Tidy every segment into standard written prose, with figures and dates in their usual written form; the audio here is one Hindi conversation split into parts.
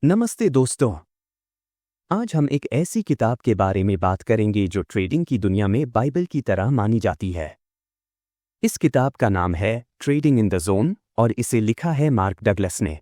नमस्ते दोस्तों। आज हम एक ऐसी किताब के बारे में बात करेंगे जो ट्रेडिंग की दुनिया में बाइबल की तरह मानी जाती है। इस किताब का नाम है ट्रेडिंग इन द जोन और इसे लिखा है मार्क डगलस ने।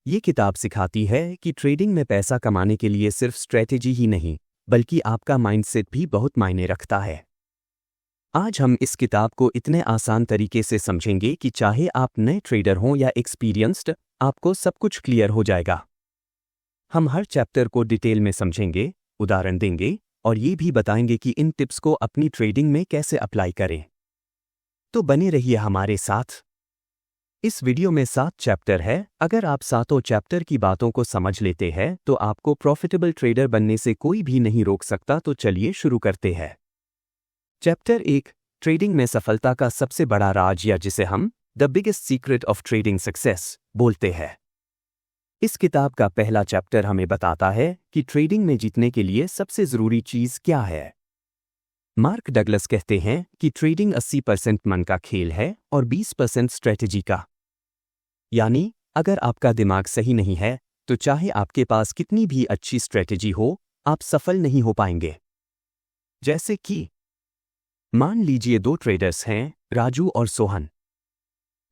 ये किताब सिखाती है कि ट्रेडिंग में पैसा कमाने के लिए सिर्फ स्ट्रेटेजी ही नहीं, बल्कि आपका माइंडसेट भी बहुत मायने रखता है। आज हम इस किताब को इतने आसान तरीके से समझेंगे कि चाहे आप नए ट्रेडर हों या एक्सपीरियंस्ड, आपको सब कुछ क्लियर हो जाएगा। हम हर चैप्टर को डिटेल में समझेंगे, उदाहरण देंगे और ये भी बताएंगे कि इन टिप्स को अपनी ट्रेडिंग में कैसे अप्लाई करें। तो बने रहिए हमारे साथ। इस वीडियो में 7 चैप्टर है। अगर आप सातों चैप्टर की बातों को समझ लेते हैं तो आपको प्रॉफिटेबल ट्रेडर बनने से कोई भी नहीं रोक सकता। तो चलिए शुरू करते हैं। चैप्टर 1, ट्रेडिंग में सफलता का सबसे बड़ा राज, या जिसे हम the biggest secret of trading success बोलते हैं। इस किताब का पहला चैप्टर हमें बताता है कि ट्रेडिंग में जीतने के लिए सबसे जरूरी चीज क्या है। मार्क डगलस कहते हैं कि ट्रेडिंग 80% मन का खेल है और 20% स्ट्रेटेजी का। यानी अगर आपका दिमाग सही नहीं है तो चाहे आपके पास कितनी भी अच्छी स्ट्रेटेजी हो, आप सफल नहीं हो पाएंगे। जैसे कि मान लीजिए 2 ट्रेडर्स हैं, राजू और सोहन।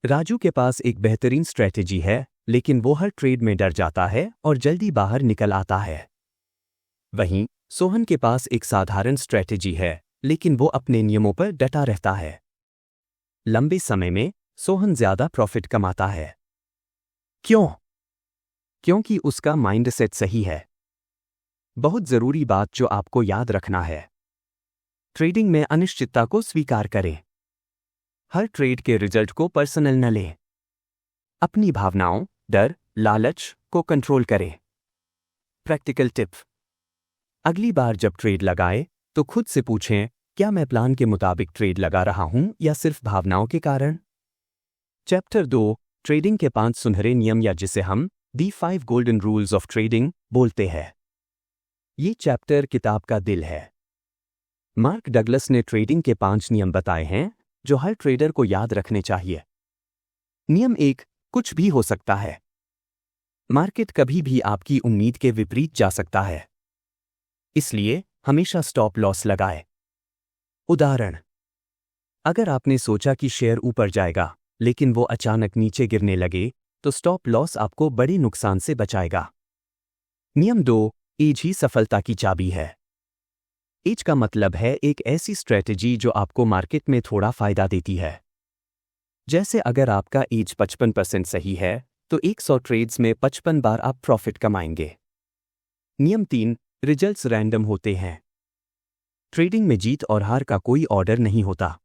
राजू के पास एक बेहतरीन स्ट्रेटेजी है, लेकिन वो हर ट्रेड में डर जाता है और जल्दी बाहर निकल आता है। वहीं सोहन के पास एक साधारण स्ट्रेटेजी है, लेकिन वो अपने नियमों पर डटा रहता है। लंबे समय में सोहन ज्यादा प्रॉफिट कमाता है। क्यों? क्योंकि उसका माइंडसेट सही है। बहुत जरूरी बात जो आपको याद रखना है, ट्रेडिंग में अनिश्चितता को स्वीकार करें। हर ट्रेड के रिजल्ट को पर्सनल न लें। अपनी भावनाओं, डर, लालच को कंट्रोल करें। प्रैक्टिकल टिप: अगली बार जब ट्रेड लगाए तो खुद से पूछें, क्या मैं प्लान के मुताबिक ट्रेड लगा रहा हूं या सिर्फ भावनाओं के कारण। चैप्टर 2, ट्रेडिंग के 5 सुनहरे नियम, या जिसे हम दी 5 गोल्डन रूल्स ऑफ ट्रेडिंग बोलते हैं। ये चैप्टर किताब का दिल है। मार्क डगलस ने ट्रेडिंग के 5 नियम बताए हैं जो हर ट्रेडर को याद रखने चाहिए। नियम 1, कुछ भी हो सकता है। मार्केट कभी भी आपकी उम्मीद के विपरीत जा सकता है, इसलिए हमेशा स्टॉप लॉस लगाएं। उदाहरण: अगर आपने सोचा कि शेयर ऊपर जाएगा लेकिन वो अचानक नीचे गिरने लगे तो स्टॉप लॉस आपको बड़े नुकसान से बचाएगा। नियम 2, एज ही सफलता की चाबी है। एज का मतलब है एक ऐसी स्ट्रेटेजी जो आपको मार्केट में थोड़ा फायदा देती है। जैसे अगर आपका एज 55% सही है तो 100 ट्रेड्स में 55 बार आप प्रॉफिट कमाएंगे। नियम 3, रिजल्ट्स रैंडम होते हैं। ट्रेडिंग में जीत और हार का कोई ऑर्डर नहीं होता।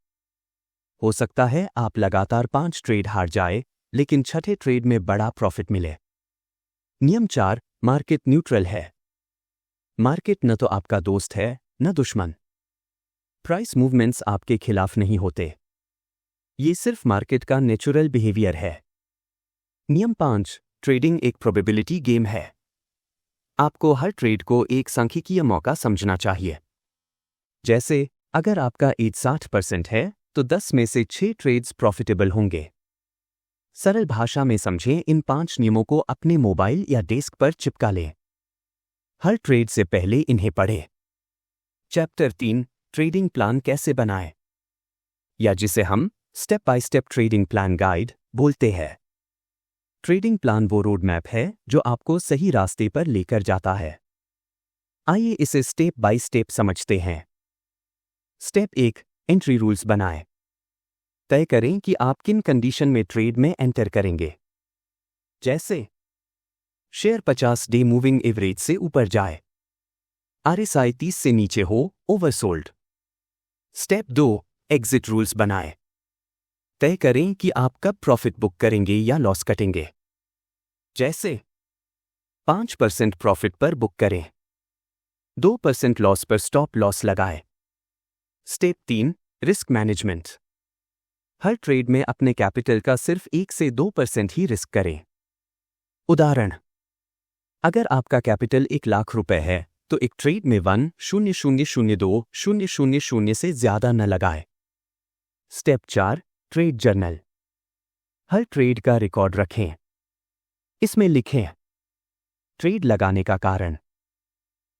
हो सकता है आप लगातार 5 ट्रेड हार जाए लेकिन छठे ट्रेड में बड़ा प्रॉफिट मिले। नियम 4, मार्केट न्यूट्रल है। मार्केट न तो आपका दोस्त है न दुश्मन। प्राइस मूवमेंट्स आपके खिलाफ नहीं होते, ये सिर्फ मार्केट का नेचुरल बिहेवियर है। नियम 5, ट्रेडिंग एक प्रोबेबिलिटी गेम है। आपको हर ट्रेड को एक सांख्यिकीय मौका समझना चाहिए। जैसे अगर आपका एज 60% है तो 10 में से 6 ट्रेड्स प्रॉफिटेबल होंगे। सरल भाषा में समझें, इन 5 नियमों को अपने मोबाइल या डेस्क पर चिपका लें। हर ट्रेड से पहले इन्हें पढ़ें। चैप्टर 3, ट्रेडिंग प्लान कैसे बनाएं, या जिसे हम step by step trading plan guide बोलते हैं। ट्रेडिंग प्लान वो रोड मैप है जो आपको सही रास्ते पर लेकर जाता है। आइए इसे स्टेप बाय स्टेप समझते हैं। स्टेप 1, एंट्री रूल्स बनाएं। तय करें कि आप किन कंडीशन में ट्रेड में एंटर करेंगे। जैसे शेयर 50 डे मूविंग एवरेज से ऊपर जाए, RSI 30 से नीचे हो, ओवरसोल्ड। स्टेप 2, एग्जिट रूल्स बनाएं। तय करें कि आप कब प्रॉफिट बुक करेंगे या लॉस कटेंगे। जैसे 5% प्रॉफिट पर बुक करें, 2% लॉस पर स्टॉप लॉस लगाएं। Step 3, risk management. हर ट्रेड में अपने कैपिटल का सिर्फ 1 से 2% ही रिस्क करें। उदाहरण: अगर आपका कैपिटल 1 लाख रुपए है तो एक ट्रेड में 1,0002,000 से ज्यादा न लगाएं। Step 4, trade journal. हर ट्रेड का रिकॉर्ड रखें। इसमें लिखें ट्रेड लगाने का कारण।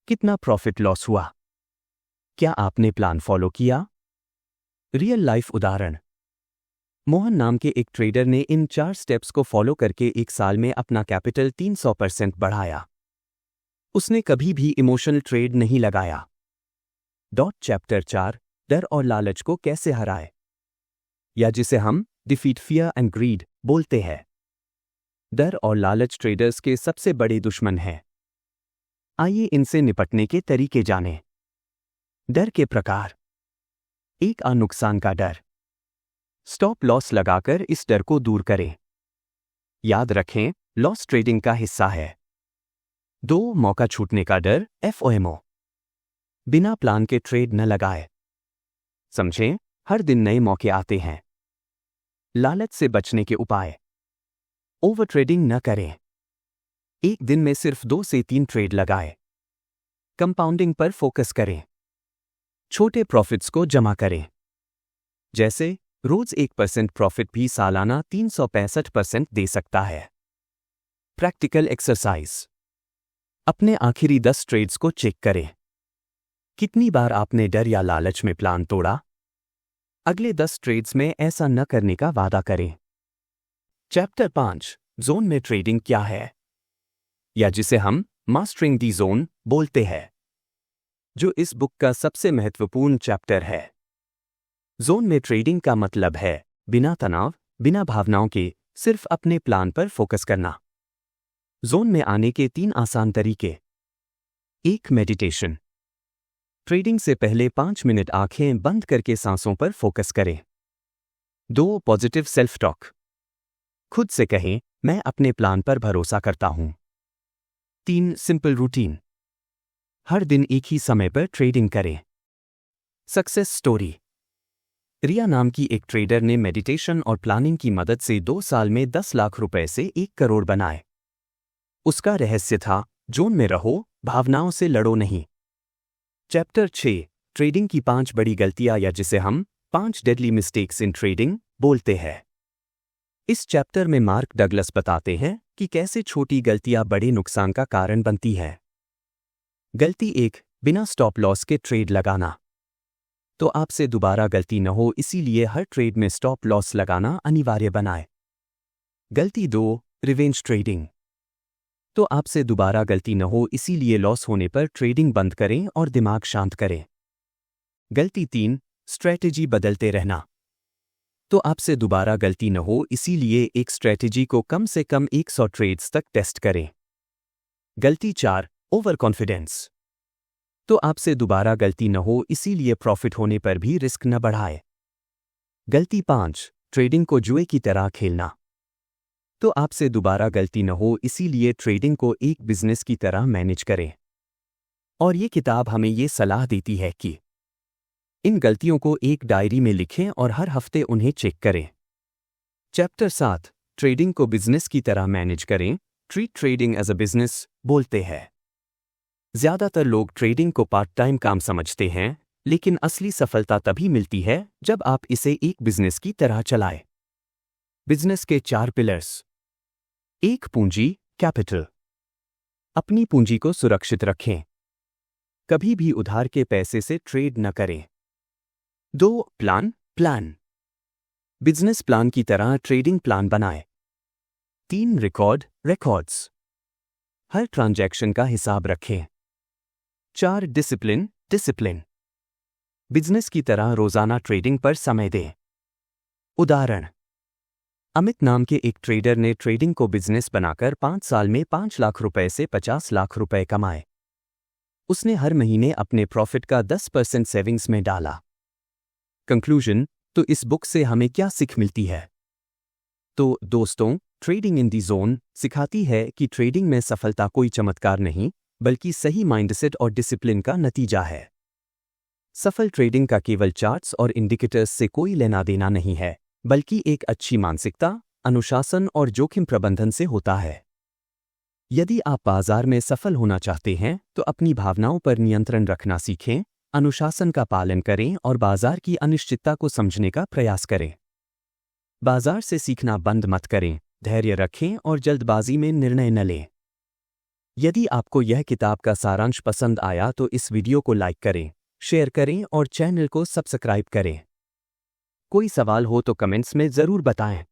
कितना प्रॉफिट लॉस हुआ? क्या आपने प्लान फॉलो किया? रियल लाइफ उदाहरण। मोहन नाम के एक ट्रेडर ने इन 4 स्टेप्स को फॉलो करके 1 साल में अपना कैपिटल 300% बढ़ाया। उसने कभी भी इमोशनल ट्रेड नहीं लगाया। चैप्टर 4, डर और लालच को कैसे हराए, या जिसे हम डिफीट फियर एंड ग्रीड बोलते हैं। डर और लालच ट्रेडर्स के सबसे बड़े दुश्मन हैं। आइए इनसे निपटने के तरीके जानें। डर के प्रकार। 1, नुकसान का डर। स्टॉप लॉस लगाकर इस डर को दूर करें। याद रखें, लॉस ट्रेडिंग का हिस्सा है। 2, मौका छूटने का डर, FOMO। बिना प्लान के ट्रेड न लगाए। समझें, हर दिन नए मौके आते हैं। लालच से बचने के उपाय। ओवर ट्रेडिंग न करें। एक दिन में सिर्फ 2 से 3 ट्रेड लगाएं। कंपाउंडिंग पर फोकस करें। छोटे प्रॉफिट्स को जमा करें। जैसे रोज 1% प्रॉफिट भी सालाना 365% दे सकता है। Practical exercise. अपने आखिरी 10 ट्रेड्स को चेक करें। कितनी बार आपने डर या लालच में प्लान तोड़ा? अगले 10 ट्रेड्स में ऐसा न करने का वादा करें। चैप्टर 5, जोन में ट्रेडिंग क्या है, या जिसे हम मास्टरिंग दी जोन बोलते हैं, जो इस बुक का सबसे महत्वपूर्ण चैप्टर है। जोन में ट्रेडिंग का मतलब है बिना तनाव, बिना भावनाओं के सिर्फ अपने प्लान पर फोकस करना। जोन में आने के 3 आसान तरीके। 1, मेडिटेशन। ट्रेडिंग से पहले 5 मिनट आंखें बंद करके सांसों पर फोकस करें। 2, पॉजिटिव सेल्फ टॉक। खुद से कहें, मैं अपने प्लान पर भरोसा करता हूं। 3, सिंपल रूटीन। हर दिन एक ही समय पर ट्रेडिंग करें। Success story. रिया नाम की एक ट्रेडर ने मेडिटेशन और प्लानिंग की मदद से 2 साल में 10 लाख रुपए से 1 करोड़ बनाए। उसका रहस्य था, जोन में रहो, भावनाओं से लड़ो नहीं। चैप्टर 6, ट्रेडिंग की 5 बड़ी गलतियां, या जिसे हम 5 डेडली मिस्टेक्स इन ट्रेडिंग बोलते हैं। इस चैप्टर में मार्क डगलस बताते हैं कि कैसे छोटी गलतियां बड़े नुकसान का कारण बनती हैं। गलती 1, बिना स्टॉप लॉस के ट्रेड लगाना। तो आपसे दोबारा गलती न हो, इसीलिए हर ट्रेड में स्टॉप लॉस लगाना अनिवार्य बनाएं। गलती 2, रिवेंज ट्रेडिंग। तो आपसे दोबारा गलती न हो, इसीलिए लॉस होने पर ट्रेडिंग बंद करें और दिमाग शांत करें। गलती 3, स्ट्रैटेजी बदलते रहना। तो आपसे दोबारा गलती न हो, इसीलिए एक स्ट्रैटेजी को कम से कम 100 ट्रेड्स तक टेस्ट करें। गलती 4, ओवर कॉन्फिडेंस। तो आपसे दोबारा गलती न हो, इसीलिए प्रॉफिट होने पर भी रिस्क न बढ़ाए। गलती 5, ट्रेडिंग को जुए की तरह खेलना। तो आपसे दोबारा गलती न हो, इसीलिए ट्रेडिंग को एक बिजनेस की तरह मैनेज करें। और ये किताब हमें ये सलाह देती है कि इन गलतियों को एक डायरी में लिखें और हर हफ्ते उन्हें चेक करें। चैप्टर 7, ट्रेडिंग को बिजनेस की तरह मैनेज करें, treat trading as a business बोलते हैं। ज्यादातर लोग ट्रेडिंग को पार्ट टाइम काम समझते हैं, लेकिन असली सफलता तभी मिलती है जब आप इसे एक बिजनेस की तरह चलाएं। बिजनेस के 4 पिलर्स। 1, पूंजी, कैपिटल। अपनी पूंजी को सुरक्षित रखें। कभी भी उधार के पैसे से ट्रेड न करें। 2, प्लान। बिजनेस प्लान की तरह ट्रेडिंग प्लान बनाएं। 3, रिकॉर्ड्स। हर ट्रांजैक्शन का हिसाब रखें। 4, डिसिप्लिन। बिजनेस की तरह रोजाना ट्रेडिंग पर समय दें। उदाहरण। अमित नाम के एक ट्रेडर ने ट्रेडिंग को बिजनेस बनाकर 5 साल में 5 लाख रुपए से 50 लाख रुपए कमाए। उसने हर महीने अपने प्रॉफिट का 10% सेविंग्स में डाला। कंक्लूजन। तो इस बुक से हमें क्या सीख मिलती है? तो दोस्तों, ट्रेडिंग इन दी जोन सिखाती है कि ट्रेडिंग में सफलता कोई चमत्कार नहीं, बल्कि सही माइंडसेट और डिसिप्लिन का नतीजा है। सफल ट्रेडिंग का केवल चार्ट्स और इंडिकेटर्स से कोई लेना देना नहीं है, बल्कि एक अच्छी मानसिकता, अनुशासन और जोखिम प्रबंधन से होता है। यदि आप बाजार में सफल होना चाहते हैं, तो अपनी भावनाओं पर नियंत्रण रखना सीखें, अनुशासन का पालन करें और बाजार की अनिश्चितता को समझने का प्रयास करें। बाजार से सीखना बंद मत करें, धैर्य रखें और जल्दबाजी में निर्णय न लें। यदि आपको यह किताब का सारांश पसंद आया तो इस वीडियो को लाइक करें, शेयर करें और चैनल को सब्सक्राइब करें। कोई सवाल हो तो कमेंट्स में ज़रूर बताएं।